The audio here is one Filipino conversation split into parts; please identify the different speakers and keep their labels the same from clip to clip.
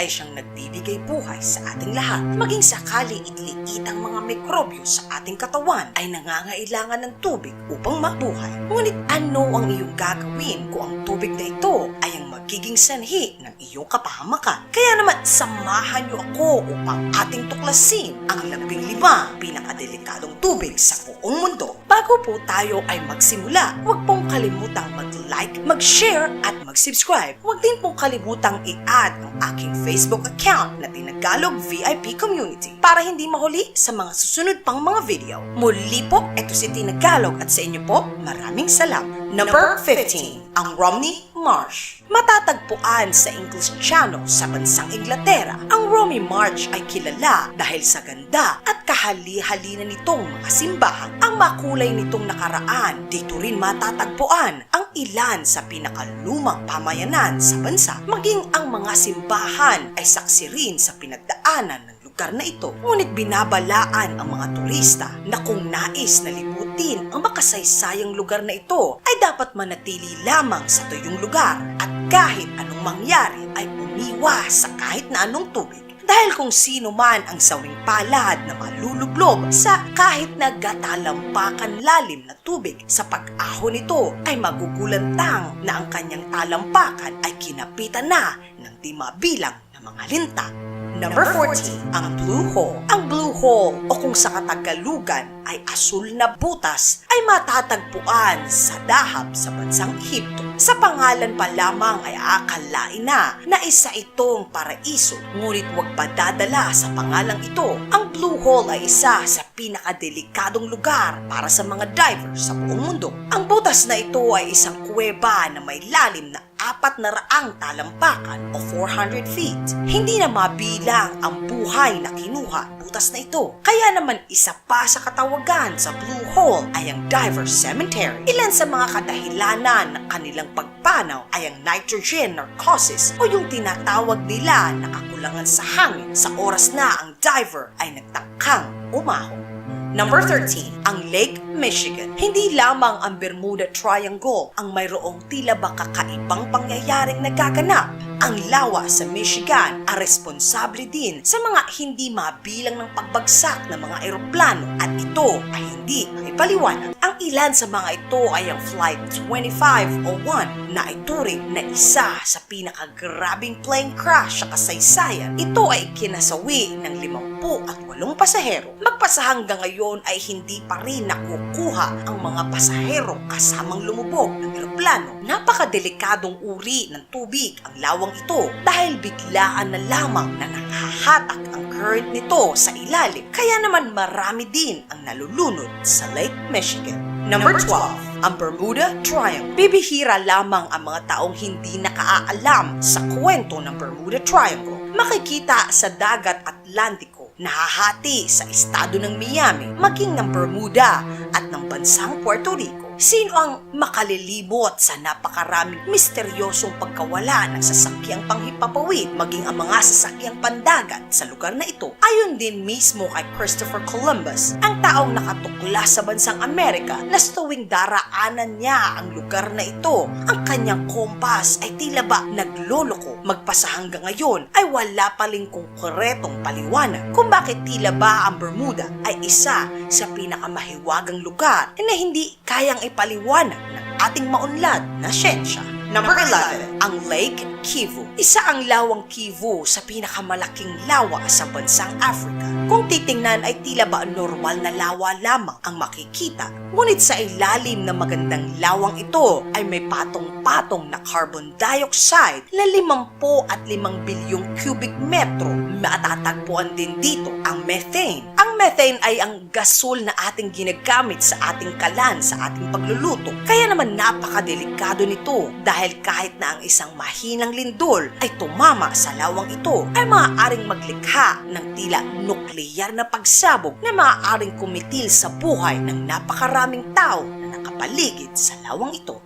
Speaker 1: ay siyang nagbibigay buhay sa ating lahat. Maging sakali itliit ang mga mikrobyo sa ating katawan ay nangangailangan ng tubig upang mabuhay. Ngunit ano ang iyong gagawin kung ang tubig na ito ay ang magiging sanhi ng iyong kapahamakan? Kaya naman samahan niyo ako upang ating tuklasin ang 15 pinakadelikadong tubig sa buong mundo. Bago po tayo ay magsimula, huwag pong kalimutang mag-like, mag-share at mag-subscribe. Huwag din pong kalimutang i-add ang aking Facebook account na Tinagalog VIP Community para hindi mahuli sa mga susunod pang mga video. Muli po, ito si Tinagalog at sa inyo po, maraming salamat. Number 15, ang Romney Marsh. Matatagpuan sa English Channel sa bansang Inglaterra, ang Romney Marsh ay kilala dahil sa ganda at kahali-halina nitong mga simbahan. Ang makulay nitong nakaraan, dito rin matatagpuan ang ilan sa pinakalumang pamayanan sa bansa. Maging ang mga simbahan ay saksi rin sa pinagdaanan ng lugar na ito. Ngunit binabalaan ang mga turista na kung nais na libutin ang makasaysayang lugar na ito ay dapat manatili lamang sa tuyong lugar at kahit anong mangyari ay umiwas sa kahit na anong tubig. Dahil kung sino man ang sawing palad na malulublob sa kahit na gatalampakan lalim na tubig, sa pag-ahon nito ay magugulantang na ang kanyang talampakan ay kinapitan na ng di mabilang na mga lintag. Number 14, ang Blue Hole. Ang Blue Hole o kung sa Katagalugan ay asul na butas ay matatagpuan sa Dahab sa bansang Ehipto. Sa pangalan pa lamang ay aakalain na isa itong paraiso, ngunit huwag padadala sa pangalang ito. Ang Blue Hole ay isa sa pinakadelikadong lugar para sa mga divers sa buong mundo. Ang butas na ito ay isang kuweba na may lalim na 400 talampakan o 400 feet. Hindi na mabilang ang buhay na kinuha butas na ito. Kaya naman isa pa sa katawagan sa Blue Hole ay ang Diver Cemetery. Ilan sa mga kadahilanan ng kanilang pagpanaw ay ang nitrogen narcosis o yung tinatawag nila na kakulangan sa hangin sa oras na ang diver ay nagtakang umahon. Number 13, ang Lake Michigan. Hindi lamang ang Bermuda Triangle ang mayroong tila ba kakaibang pangyayaring nagaganap. Ang lawa sa Michigan ay responsable din sa mga hindi mabilang ng pagbagsak ng mga eroplano at ito ay hindi maipaliwanag. Ang ilan sa mga ito ay ang Flight 2501 na ituring na isa sa pinakagrabing plane crash sa kasaysayan. Ito ay kinasawi ng 58 pasahero. Magpasa hanggang ngayon ay hindi pa rin nakukuha ang mga pasahero kasamang lumubog ng eroplano. Napakadelikadong uri ng tubig ang lawang ito dahil biglaan na lamang na nanghahatak ang current nito sa ilalim. Kaya naman marami din ang nalulunod sa Lake Michigan. Number 12, ang Bermuda Triangle. Bibihira lamang ang mga taong hindi nakaalam sa kwento ng Bermuda Triangle. Makikita sa dagat Atlantiko, nahahati sa estado ng Miami, maging ng Bermuda at ng bansang Puerto Rico. Sino ang makalilibot sa napakaraming misteryosong pagkawala ng sasakyang panghipapawid maging ang mga sasakyang pandagat sa lugar na ito? Ayon din mismo kay Christopher Columbus, ang taong nakatuklas sa bansang Amerika na sa tuwing daraanan niya ang lugar na ito, ang kanyang kompas ay tila ba nagloloko. Magpasa hanggang ngayon ay wala pa ring konkretong paliwanag kung bakit tila ba ang Bermuda ay isa sa pinakamahiwagang lugar na hindi kayang ipaliwanag ng ating maunlad na siyensya. Number 11, ang Lake Kivu. Isa ang lawang Kivu sa pinakamalaking lawa sa bansang Africa. Kung titingnan ay tila ba normal na lawa lamang ang makikita. Ngunit sa ilalim ng magandang lawang ito ay may patong-patong na carbon dioxide na 55 bilyong cubic metro. Matatagpuan din dito ang methane. Ang methane ay ang gasol na ating ginagamit sa ating kalan sa ating pagluluto. Kaya naman napakadelikado nito dahil kahit na ang isang mahinang lindol ay tumama sa lawang ito ay maaaring maglikha ng tila nukleyar na pagsabog na maaaring kumitil sa buhay ng napakaraming tao na nakapaligid sa lawang ito.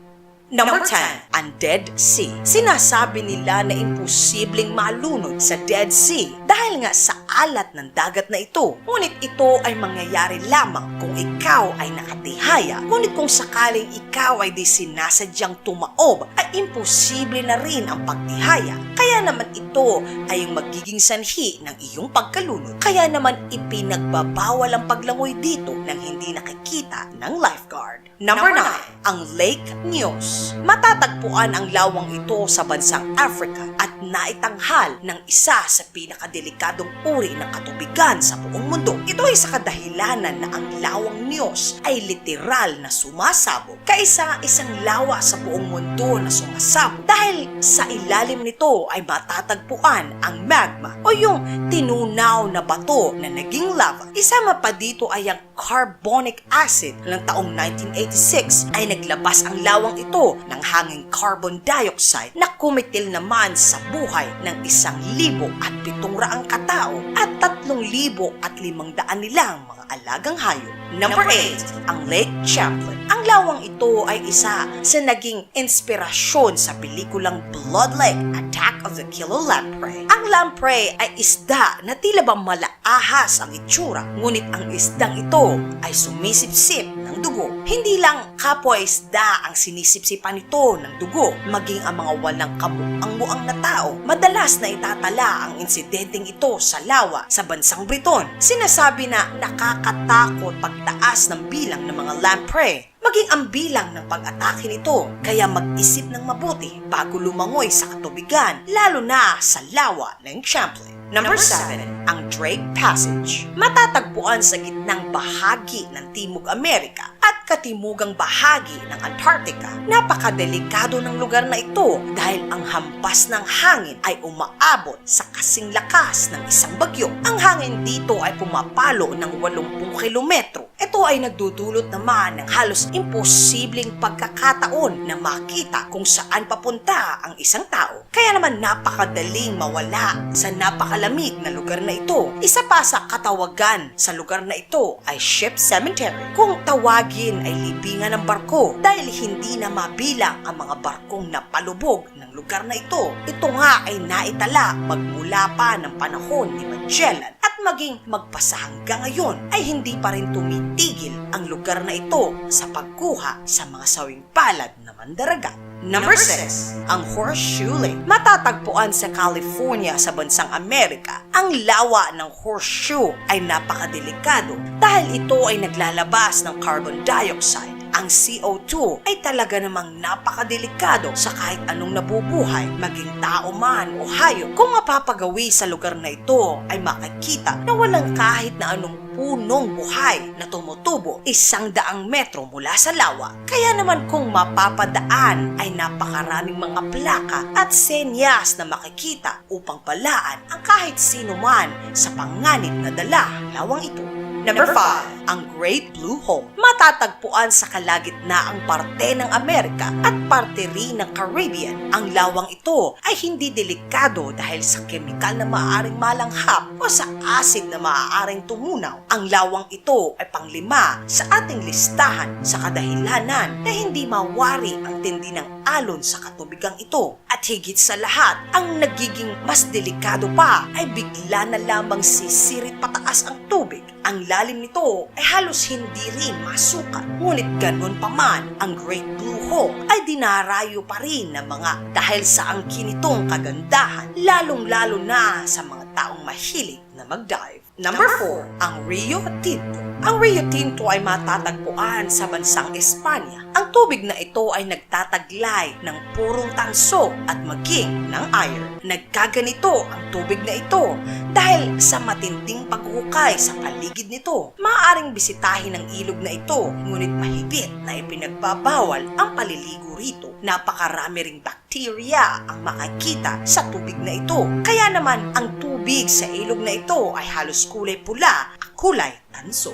Speaker 1: Number 10, ang Dead Sea. Sinasabi nila na imposibleng malunod sa Dead Sea dahil nga sa alat ng dagat na ito. Ngunit ito ay mangyayari lamang kung ikaw ay nakatihaya. Ngunit kung sakaling ikaw ay di sinasadyang tumaob, ay imposible na rin ang pagtihaya. Kaya naman ito ay yung magiging sanhi ng iyong pagkalunod. Kaya naman ipinagbabawal ang paglangoy dito nang hindi nakikita ng lifeguard. Number 9, ang Lake Nyos. Matatagpuan ang lawang ito sa bansang Africa at naitanghal ng isa sa pinakadelikadong uri ng katubigan sa buong mundo. Ito ay sa kadahilanan na ang lawang Nyos ay literal na sumasabog. Kaisa isang lawa sa buong mundo na sumasabog dahil sa ilalim nito ay matatagpuan ang magma o yung tinunaw na bato na naging lava. Isama pa dito ay ang carbonic acid. Noong taong 1986 ay naglabas ang lawang ito ng hanging carbon dioxide na kumitil naman sa buhay ng 1,700 katao at 3,500 nilang mga alagang hayop. Number 8, ang Lake Champlain. Ang lawang ito ay isa sa naging inspirasyon sa pelikulang Blood Lake, Attack of the Killer Lamprey. Ang lamprey ay isda na tila ba malaahas ang itsura, ngunit ang isdang ito ay sumisipsip ng dugo. Hindi lang kapwa isda ang sinisipsipan nito ng dugo, maging ang mga walang kamuang-muang na tao. Madalas na itatala ang insidenteng ito sa lawa sa bansang Briton. Sinasabi na nakakatakot pagtaas ng bilang ng mga lamprey, maging ang bilang ng pag-atake nito, kaya mag-isip ng mabuti bago lumangoy sa katubigan, lalo na sa lawa ng Champlain. Number 7, ang Drake Passage. Matatagpuan sa gitnang bahagi ng Timog Amerika at katimugang bahagi ng Antarctica. Napakadelikado ng lugar na ito dahil ang hampas ng hangin ay umaabot sa kasing lakas ng isang bagyo. Ang hangin dito ay pumapalo ng 80 kilometro. Ito ay nagdudulot naman ng halos imposibleng pagkakataon na makita kung saan papunta ang isang tao. Kaya naman napakadaling mawala sa napakalamig na lugar na ito. Isa pa sa katawagan sa lugar na ito ay Ship Cemetery. Kung tawagin ay libingan ng barko dahil hindi na mabilang ang mga barkong napalubog ng lugar na ito. Ito nga ay naitala magmula pa ng panahon ni Magellan. Maging magpasa hanggang ngayon ay hindi pa rin tumitigil ang lugar na ito sa pagkuha sa mga sawing palad na mandaragat. Number 6, ang Horseshoe Lake. Matatagpuan sa California sa bansang Amerika. Ang lawa ng Horseshoe ay napakadelikado dahil ito ay naglalabas ng carbon dioxide. Ang CO2 ay talaga namang napakadelikado sa kahit anong nabubuhay, maging tao man o hayop. Kung mapapagawi sa lugar na ito, ay makikita na walang kahit na anong punong buhay na tumutubo 100 metro mula sa lawa. Kaya naman kung mapapadaan ay napakaraming mga plaka at senyas na makikita upang palaan ang kahit sino man sa panganib na dala lawang ito. Number 5, ang Great Blue Hole. Matatagpuan sa kalagitnaang parte ng Amerika at parte rin ng Caribbean. Ang lawang ito ay hindi delikado dahil sa kemikal na maaaring malanghap o sa acid na maaaring tumunaw. Ang lawang ito ay pang-5 sa ating listahan sa kadahilanan na hindi mawari ang tindi ng alon sa katubigang ito. At higit sa lahat, ang nagiging mas delikado pa ay bigla na lamang sisirit pataas ang tubig. Ang lalim nito ay halos hindi rin masukat. Ngunit ganun pa man, ang Great Blue Hole ay dinarayo pa rin ng mga dahil sa angkin nitong kagandahan, lalong-lalo na sa mga taong mahilig na mag-dive. Number 4, ang Rio Tinto. Ang Rio Tinto ay matatagpuan sa bansang Espanya. Ang tubig na ito ay nagtataglay ng purong tanso at maging ng iron. Nagkaganito ang tubig na ito dahil sa matinding paghukay sa paligid nito. Maaaring bisitahin ang ilog na ito, ngunit mahigit na ipinagbabawal ang paliligo rito. Napakarami ring bakterya ang makikita sa tubig na ito. Kaya naman ang tubig sa ilog na ito ay halos kulay pula at kulay tanso.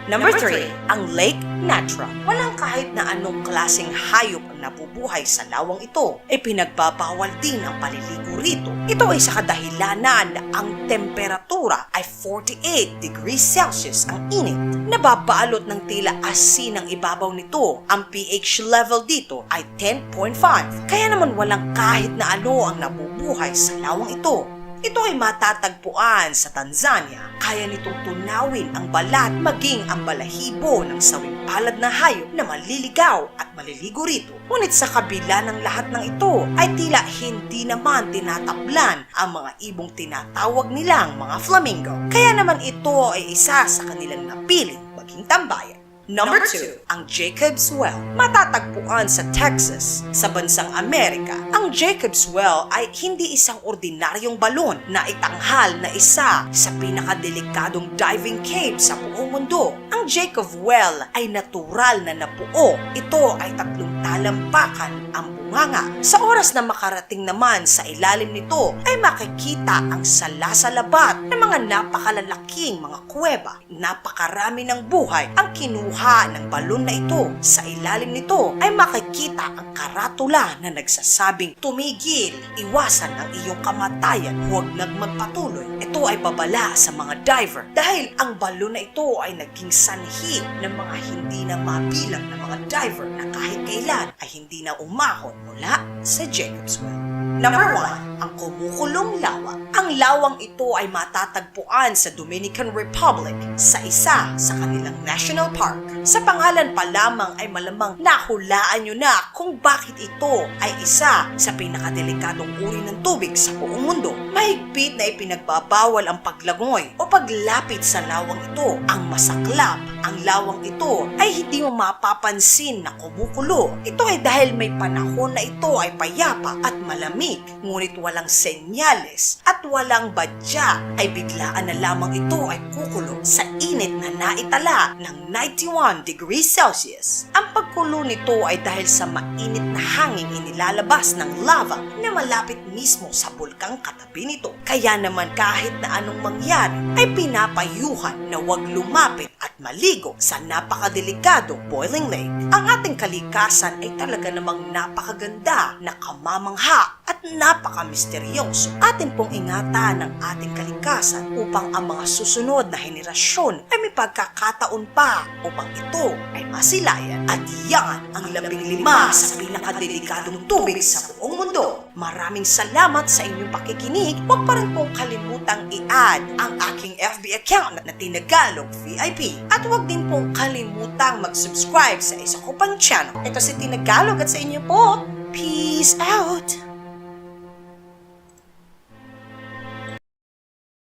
Speaker 1: Number 3, ang Lake Natra. Walang kahit na anong klaseng hayop ang nabubuhay sa lawang ito. Ipinagbabawal din ang paliligo rito. Ito ay sa kadahilanan na ang temperatura ay 48 degrees Celsius ang init. Nababalot ng tila asin ang ibabaw nito. Ang pH level dito ay 10.5. Kaya naman walang kahit na ano ang nabubuhay sa lawang ito. Ito ay matatagpuan sa Tanzania. Kaya nitong tunawin ang balat maging ang balahibo ng sawing palad na hayop na maliligaw at maliligo rito. Ngunit sa kabila ng lahat ng ito ay tila hindi naman tinatablan ang mga ibong tinatawag nilang mga flamingo. Kaya naman ito ay isa sa kanilang napiling maging tambayan. Number 2, ang Jacob's Well. Matatagpuan sa Texas, sa bansang Amerika. Ang Jacob's Well ay hindi isang ordinaryong balon na itanghal na isa sa pinakadelikadong diving cave sa buong mundo. Ang Jacob's Well ay natural na nabuo. Ito ay 3 talampakan ang bunganga. Sa oras na makarating naman sa ilalim nito ay makikita ang sala-salabat ng mga napakalalaking mga kuweba. Napakarami ng buhay ang kinuha ng balon na ito. Sa ilalim nito ay makikita ang karatula na nagsasabing, "Tumigil, iwasan ang iyong kamatayan, huwag magpatuloy." Ito ay babala sa mga diver dahil ang balon na ito ay naging sanhi ng mga hindi na mabilang na mga diver na kahit kailan ay hindi na umahon mula sa Jacob's Well. Number 1, ang kumukulong lawa. Ang lawang ito ay matatagpuan sa Dominican Republic sa isa sa kanilang national park. Sa pangalan pa lamang ay malamang nahulaan nyo na kung bakit ito ay isa sa pinakadelikadong uri ng tubig sa buong mundo. Mahigpit na ipinagbabawal ang paglangoy o paglapit sa lawang ito. Ang masaklap, ang lawang ito ay hindi mo mapapansin na kumukulo. Ito ay dahil may panahon na ito ay payapa at malamig. Ngunit walang senyales at walang badya ay biglaan na lamang ito ay kukulo sa init na naitala ng 91 degrees Celsius. Ang pagkulo nito ay dahil sa mainit na hangin inilalabas ng lava na malapit mismo sa bulkang katabi nito. Kaya naman kahit na anong mangyari ay pinapayuhan na huwag lumapit at maligo sa napakadelikadong boiling lake. Ang ating kalikasan ay talaga namang napakaganda na kamamangha at napaka-misteryoso. Atin pong ingatan ang ating kalikasan upang ang mga susunod na henerasyon ay may pagkakataon pa upang ito ay masilayan. At yan ang 15 sa pinakadelikadong tubig sa buong mundo. Maraming salamat sa inyong pakikinig. Huwag pa rin pong kalimutang i-add ang aking FB account na Tinagalog VIP. At huwag din pong kalimutang mag-subscribe sa isa ko pang channel. Ito si Tinagalog at sa inyo po, peace out!